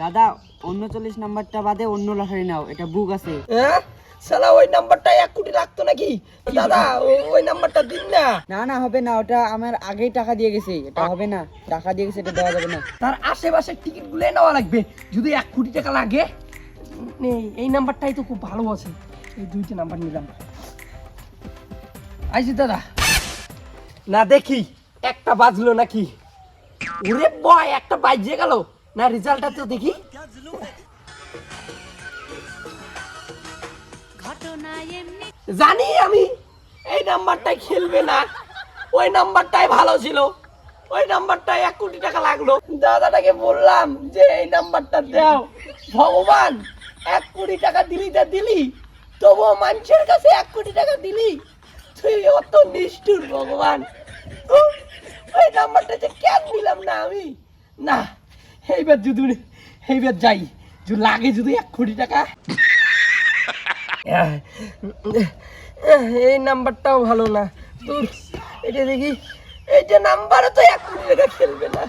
দাদা 39 নাম্বারটা বাদে অন্য লটারি নাও, এটা বুক আছে। হ্যাঁ শালা ওই নাম্বারটা 1 কোটি লাগতো নাকি দাদা? ওই নাম্বারটা দিন না। না না হবে না, ওটা আমার আগেই টাকা দিয়ে গেছে, এটা হবে না, টাকা দিয়ে গেছে, এটা দেওয়া যাবে না। তার আশেপাশের টিকিট গুলো নেওয়া লাগবে, যদি 1 কোটি টাকা লাগে। এই নাম্বারটাই তো খুব ভালো আছে, এই দুইটা নাম্বার নিলাম। আইছি দাদা, না দেখি একটা বাজলো নাকি। ওরে বয়, একটা বাজে গেল না, রেজাল্টটা তো দেখি। জানি আমি এই নাম্বারটাই খেলবে না, ওই নাম্বারটাই ভালো ছিল, ওই নাম্বারটাই 1 কোটি টাকা লাগলো। দাদাটাকে বললাম যে এই নাম্বারটা দাও, ভগবান 1 কোটি টাকা দিলি তা দিলি, তবুও মানুষের কাছে 1 কোটি টাকা দিলি, তুই অত নিষ্ঠুর ভগবান। ওই নাম্বারটা যে কেন দিলাম না আমি। না এইবার যাই, যদি লাগে যদি 1 কোটি টাকা। এই নাম্বারটাও ভালো না, তোর এটা দেখি, এই যে নাম্বারও তো 1 কোটি টাকা খেলবে না,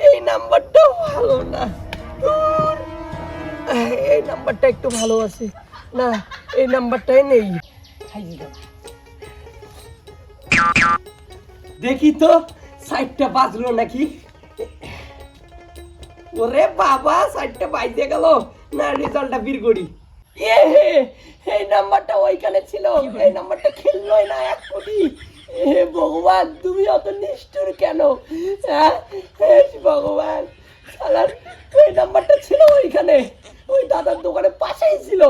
এই নাম্বারটাও ভালো না। এই নাম্বারটা একটু ভালো আছে, না এই নাম্বারটাই নেই। দেখি তো সাইডটা বাজলো নাকি। ওরে বাবা, সাইডটা বাইজে গেল না, রেজাল্টটা বের করি। এই নাম্বারটা ওইখানে ছিল, এই নাম্বারটা খেললোই না 1 কোটি। ভগবান তুমি অত নিষ্ঠুর কেন? ভগবান, ওই নাম্বারটা ছিল ওইখানে, ওই দাদার দোকানের পাশেই ছিল,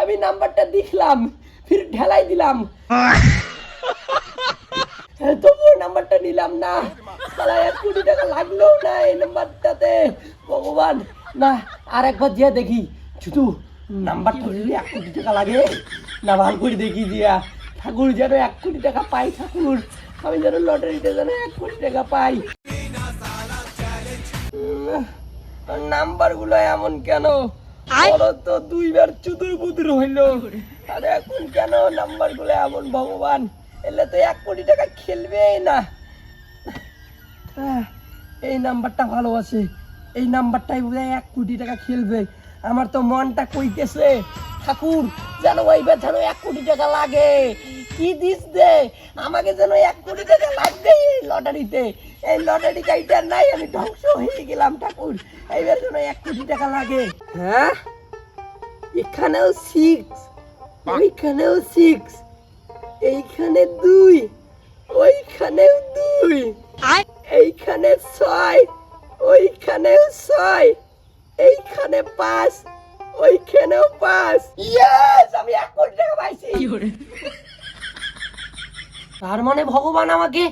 আমি নাম্বারটা দেখলাম, ফির ঢেলাই দিলাম, তবু নাম্বারটা নিলাম না। 1 কোটি টাকা লাগলো না এই নাম্বারটাতে। ভগবান, না আর একবার দিয়ে দেখি, শুধু নাম্বারটা যদি 1 কোটি টাকা লাগে না, ভালো করে দেখি দিয়া, ঠাকুর যেন 1 কোটি টাকা পাই, ঠাকুর আমি যেন লটারিতে যেন 1 কোটি টাকা পাই। নাম্বার গুলো এমন কেন? তো 2 বার চুদুর বুদুর হইলো, আর এখন কেন নাম্বার গুলো এমন? ভগবান, এলে তো 1 কোটি টাকা খেলবেই না। এই নাম্বারটা ভালো আছে, এই নাম্বারটাই বোধহয় 1 কোটি টাকা খেলবে। আমার তো মনটা কইতেছে ঠাকুর যেন এইবার যেন 1 কোটি টাকা লাগে, কি দিস দে আমাকে যেন 1 কোটি টাকা লাগবে এই লটারিতে। এই লটারি কাইটার নাই, আমি ধ্বংস হয়ে গেলাম ঠাকুর, এইবার যেন 1 কোটি টাকা লাগে। হ্যাঁ, এখানেও 6, ওইখানেও 6, এইখানে 2, ওইখানেও 2, এইখানে 6, ওইখানেও 6, এইখানে 5, ওইখানেও 5। ইয়েস, আমি 1 কোটি টাকা পাইছি। তার মানে ভগবান আমাকে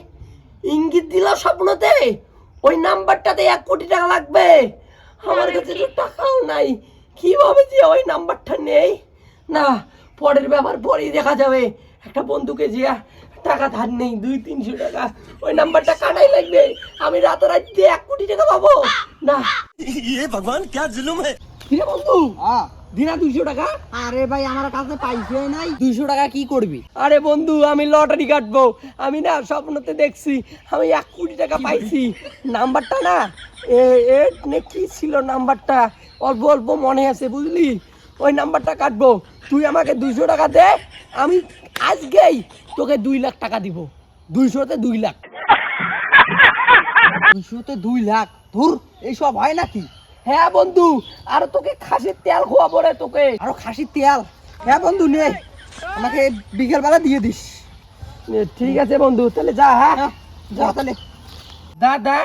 ইঙ্গিত দিল স্বপ্নতে, ওই নাম্বারটাতে 1 কোটি টাকা লাগবে। আমার কাছে তো টাকাও নাই, কিভাবে যে ওই নাম্বারটা নেই। না, পরের ব্যাপার পরেই দেখা যাবে। একটা বন্ধুকে যে টাকা ধার নেই, 200-300 টাকা, ওই নাম্বারটা কাটাই লাগবে, আমি রাতারাতি 1 কোটি টাকা পাবো না। ভগবান কে জুলুম হে। বন্ধু দিনা 200 টাকা? আরে ভাই আমার কাছে পয়সা নাই, 200 টাকা কি করবি? আরে বন্ধু, আমি লটারি কাটবো, আমি না স্বপ্নতে দেখছি আমি 1 কোটি টাকা পাইছি। নাম্বারটা না কি ছিল নাম্বারটা, অল্প অল্প মনে আছে বুঝলি, ওই নাম্বারটা কাটবো। তুই আমাকে 200 টাকা দে, আমি আজকেই তোকে 2 লাখ টাকা দিব। 200-তে 2 লাখ। 200-তে 2 লাখ? ধুর, এইসব হয় নাকি? হ্যাঁ বন্ধু, আর তোকে খাসির তেল খোয়াবো রে তোকে। আরো খাসির তেল? হ্যাঁ বন্ধু নে, আমাকে বিকেল বেলা দিয়ে দিস। ঠিক আছে বন্ধু, তাহলে যা। হ্যাঁ যা তাহলে। দাদা,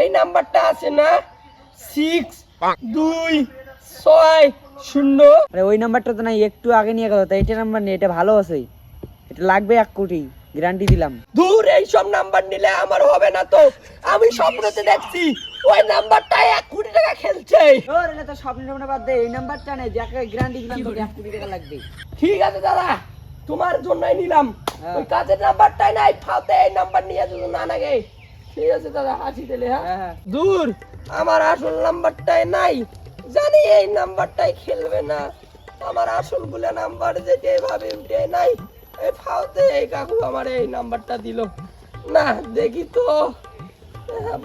এই নাম্বারটা আছে না, 6260? আরে ওই নাম্বারটা তো নাই, একটু আগে নিয়ে গেল, তাই এটা নাম্বার নেই, এটা ভালো আছে, এটা লাগবে 1 কোটি, গ্যারান্টি দিলাম। দূর, এই সব নাম্বার নিলে আমার হবে না তো, আমি স্বপ্নতে দেখছি ওই নাম্বারটা 1 কোটি টাকা খেলছে। ওর এটা তো স্বপ্ন বাদ দে, এই নাম্বারটা নেই, যাকে গ্যারান্টি দিলাম তোকে 1 কোটি টাকা লাগবে। ঠিক আছে দাদা, তোমার জন্যই নিলাম, ওই কাজের নাম্বারটাই নাই, ফালতে এই নাম্বার নিয়ে যদি না লাগে। ঠিক আছে দাদা, আসি তাহলে। হ্যাঁ দূর, আমার আসল নাম্বারটাই নাই, জানি এই নাম্বারটাই খেলবে না, আমার আসল গুলা নাম্বার যেতে এভাবে উঠে নাই, এই ফালতে এই কাকু আমার এই নাম্বারটা দিল না। দেখি তো,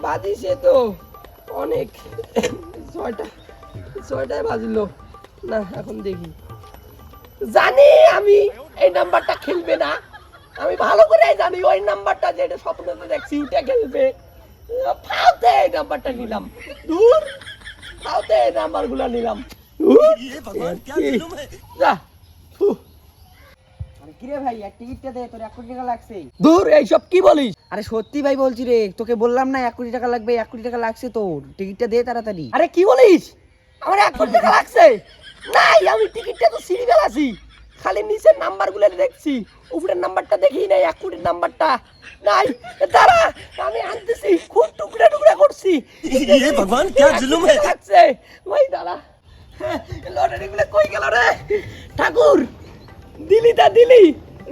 বাজিছে তো অনেক। ছয়টায় বাজলো না, এখন দেখি। জানি আমি এই নাম্বারটা খেলবে না, আমি ভালো করে জানি ওই নাম্বারটা যেটা স্বপ্নতে দেখছি ওটা খেলবে। ফাউতে এই নাম্বারটা নিলাম, দূর ফাউতে এই নাম্বারগুলো নিলাম। যা, ফু। কিরে ভাই এক টিকিটটা দে, তোর 1 কোটি টাকা লাগছে। দূর এইসব কি বলিস? আরে সত্যি ভাই বলছি রে, তোকে বললাম না 1 কোটি টাকা লাগবে, 1 কোটি টাকা লাগছে তোর, টিকিটটা দে তাড়াতাড়ি। আরে কি বলিস? আমার 1 কোটি টাকা লাগছে? নাই, আমি টিকিটটা তো সিঁড়ি ফেলাছি, খালি নিচের নাম্বারগুলো দেখছি, উপরের নাম্বারটা দেখি নাই, 1 কোটির নাম্বারটা নাই। দাঁড়া, আমি আনতেছি, খুব টুকরা টুকরা করছি। ভগবান क्या जुलुम है। লাগছে ওই দাঁড়া, লটারিগুলো কই গেল রে ঠাকুর? দিলি তা দিলি,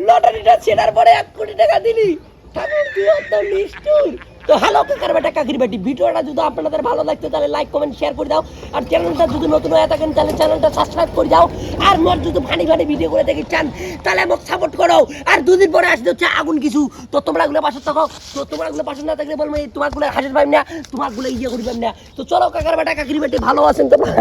লটারিটা ছেড়ার পরে 1 কোটি টাকা দিলি ঠাকুর, তুই অত নিষ্ঠুর। তো হ্যালো কাকার বেটা কাকির বেটি, ভিডিওটা যদি আপনাদের ভালো লাগতো তাহলে লাইক কমেন্ট শেয়ার করে দাও, আর চ্যানেলটা যদি নতুন হয়ে থাকেন তাহলে চ্যানেলটা সাবস্ক্রাইব করে দাও, আর মোর যদি ফানি ফানি ভিডিও করে দেখি চান তাহলে আমাকে সাপোর্ট করো। আর দুদিন পরে আসতে হচ্ছে আগুন কিছু, তো তোমরা গুলো পাশে থাকো, তো তোমরা গুলো পাশে না থাকলে বলবো তোমার গুলো হাসির পাইম না, তোমার গুলো ইয়ে করি পাইম না। তো চলো কাকার বেটা কাকির বেটি, ভালো আছেন তোমরা?